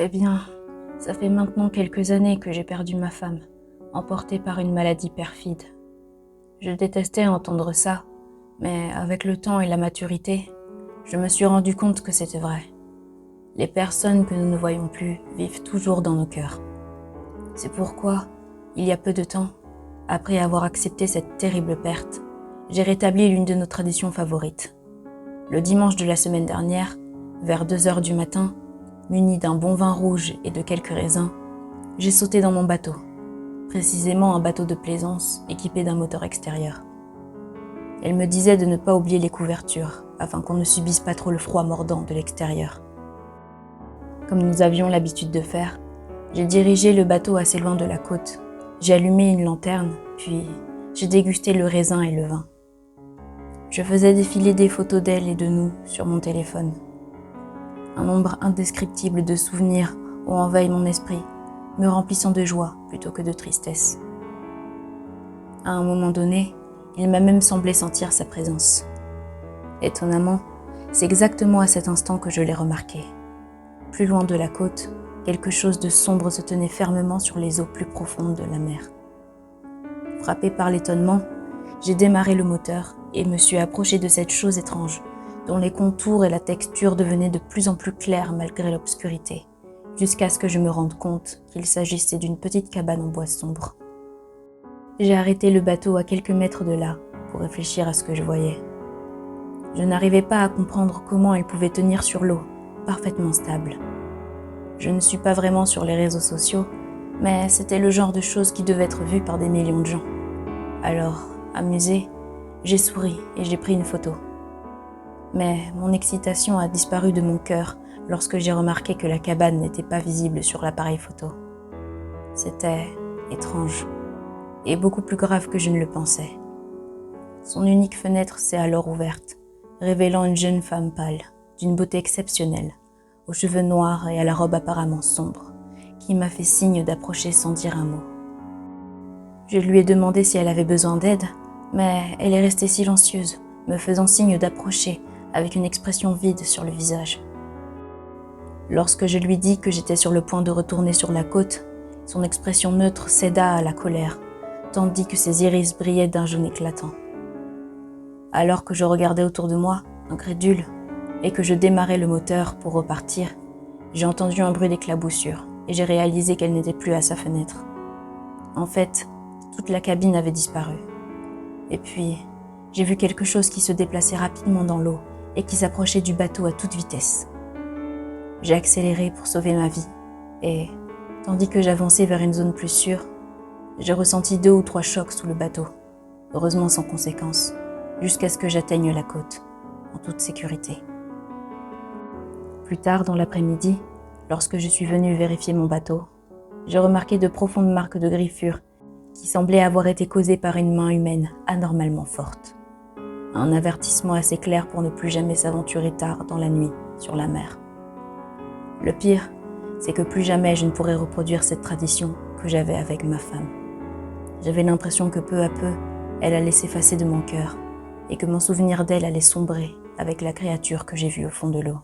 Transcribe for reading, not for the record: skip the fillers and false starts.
Eh bien, ça fait maintenant quelques années que j'ai perdu ma femme, emportée par une maladie perfide. Je détestais entendre ça, mais avec le temps et la maturité, je me suis rendu compte que c'était vrai. Les personnes que nous ne voyons plus vivent toujours dans nos cœurs. C'est pourquoi, il y a peu de temps, après avoir accepté cette terrible perte, j'ai rétabli l'une de nos traditions favorites. Le dimanche de la semaine dernière, vers 2 heures du matin, muni d'un bon vin rouge et de quelques raisins, j'ai sauté dans mon bateau, précisément un bateau de plaisance équipé d'un moteur extérieur. Elle me disait de ne pas oublier les couvertures, afin qu'on ne subisse pas trop le froid mordant de l'extérieur. Comme nous avions l'habitude de faire, j'ai dirigé le bateau assez loin de la côte, j'ai allumé une lanterne, puis j'ai dégusté le raisin et le vin. Je faisais défiler des photos d'elle et de nous sur mon téléphone. Un nombre indescriptible de souvenirs ont envahi mon esprit, me remplissant de joie plutôt que de tristesse. À un moment donné, il m'a même semblé sentir sa présence. Étonnamment, c'est exactement à cet instant que je l'ai remarqué. Plus loin de la côte, quelque chose de sombre se tenait fermement sur les eaux plus profondes de la mer. Frappé par l'étonnement, j'ai démarré le moteur et me suis approché de cette chose étrange, dont les contours et la texture devenaient de plus en plus clairs malgré l'obscurité, jusqu'à ce que je me rende compte qu'il s'agissait d'une petite cabane en bois sombre. J'ai arrêté le bateau à quelques mètres de là pour réfléchir à ce que je voyais. Je n'arrivais pas à comprendre comment elle pouvait tenir sur l'eau, parfaitement stable. Je ne suis pas vraiment sur les réseaux sociaux, mais c'était le genre de choses qui devait être vues par des millions de gens. Alors, amusée, j'ai souri et j'ai pris une photo. Mais mon excitation a disparu de mon cœur lorsque j'ai remarqué que la cabane n'était pas visible sur l'appareil photo. C'était étrange et beaucoup plus grave que je ne le pensais. Son unique fenêtre s'est alors ouverte, révélant une jeune femme pâle, d'une beauté exceptionnelle, aux cheveux noirs et à la robe apparemment sombre, qui m'a fait signe d'approcher sans dire un mot. Je lui ai demandé si elle avait besoin d'aide, mais elle est restée silencieuse, me faisant signe d'approcher avec une expression vide sur le visage. Lorsque je lui dis que j'étais sur le point de retourner sur la côte, son expression neutre céda à la colère, tandis que ses iris brillaient d'un jaune éclatant. Alors que je regardais autour de moi, incrédule, et que je démarrais le moteur pour repartir, j'ai entendu un bruit d'éclaboussure et j'ai réalisé qu'elle n'était plus à sa fenêtre. En fait, toute la cabine avait disparu. Et puis, j'ai vu quelque chose qui se déplaçait rapidement dans l'eau et qui s'approchait du bateau à toute vitesse. J'ai accéléré pour sauver ma vie et, tandis que j'avançais vers une zone plus sûre, j'ai ressenti 2 ou 3 chocs sous le bateau, heureusement sans conséquence, jusqu'à ce que j'atteigne la côte, en toute sécurité. Plus tard dans l'après-midi, lorsque je suis venue vérifier mon bateau, j'ai remarqué de profondes marques de griffures qui semblaient avoir été causées par une main humaine anormalement forte. Un avertissement assez clair pour ne plus jamais s'aventurer tard dans la nuit sur la mer. Le pire, c'est que plus jamais je ne pourrais reproduire cette tradition que j'avais avec ma femme. J'avais l'impression que peu à peu, elle allait s'effacer de mon cœur et que mon souvenir d'elle allait sombrer avec la créature que j'ai vue au fond de l'eau.